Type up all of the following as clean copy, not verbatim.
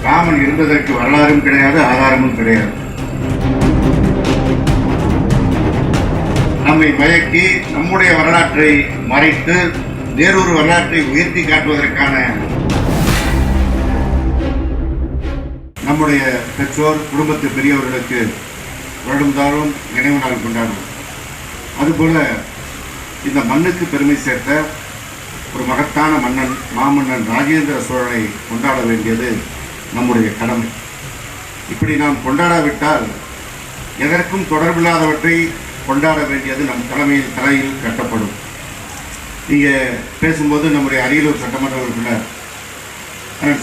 ராமன் இருந்ததற்கு வரலாறும் கிடையாது, ஆதாரமும் கிடையாது. நம்மை மயக்கி நம்முடைய வரலாற்றை மறைத்து வேறொரு வரலாற்றை உயர்த்தி காட்டுவதற்கான நம்முடைய பெற்றோர் குடும்பத்து பெரியவர்களுக்கு வருடம்தாரும் நினைவு நாள் கொண்டாடுவோம். அதுபோல இந்த மண்ணுக்கு பெருமை சேர்த்த ஒரு மகத்தான மன்னன் மாமன்னன் ராஜேந்திர சோழனை கொண்டாட வேண்டியது நம்முடைய கடமை. இப்படி நாம் கொண்டாடாவிட்டால் எதற்கும் தொடர்பில்லாதவற்றை கொண்டாட வேண்டியது நம் தலையில் கட்டப்படும். இங்கே பேசும்போது நம்முடைய அரியலூர் சட்டமன்ற உறுப்பினர்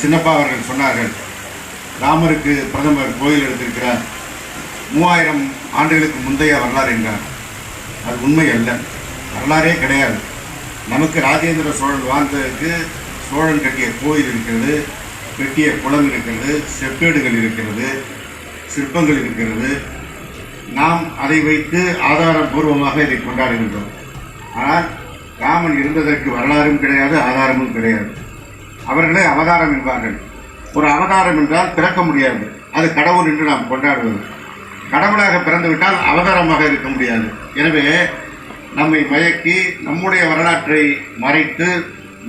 சின்னப்பா அவர்கள் சொன்னார்கள், ராமருக்கு பிரதமர் கோயில் எடுத்திருக்கிறார், 3000 ஆண்டுகளுக்கு முந்தைய வரலாறு என்றார். அது உண்மை அல்ல, வரலாறே கிடையாது. நமக்கு ராஜேந்திர சோழன் வாழ்ந்ததற்கு சோழன் கட்டிய கோயில் இருக்கிறது, வெட்டிய குளம் இருக்கிறது, செப்பேடுகள் இருக்கிறது, சிற்பங்கள் இருக்கிறது. நாம் அதை வைத்து ஆதாரபூர்வமாக இதை கொண்டாடுகின்றோம். ஆனால் ராமன் இருந்ததற்கு வரலாறும் கிடையாது, ஆதாரமும் கிடையாது. அவர்களே அவதாரம் என்பார்கள். ஒரு அவதாரம் என்றால் பிறக்க முடியாது, அது கடவுள் என்று நாம் கொண்டாடுவது. கடவுளாக பிறந்துவிட்டால் அவதாரமாக இருக்க முடியாது. எனவே நம்மை மயக்கி நம்முடைய வரலாற்றை மறைத்து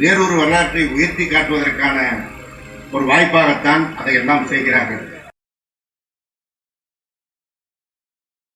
வேறொரு வரலாற்றை உயர்த்தி காட்டுவதற்கான ஒரு வாய்ப்பாகத்தான் அதையெல்லாம் செய்கிறார்கள்.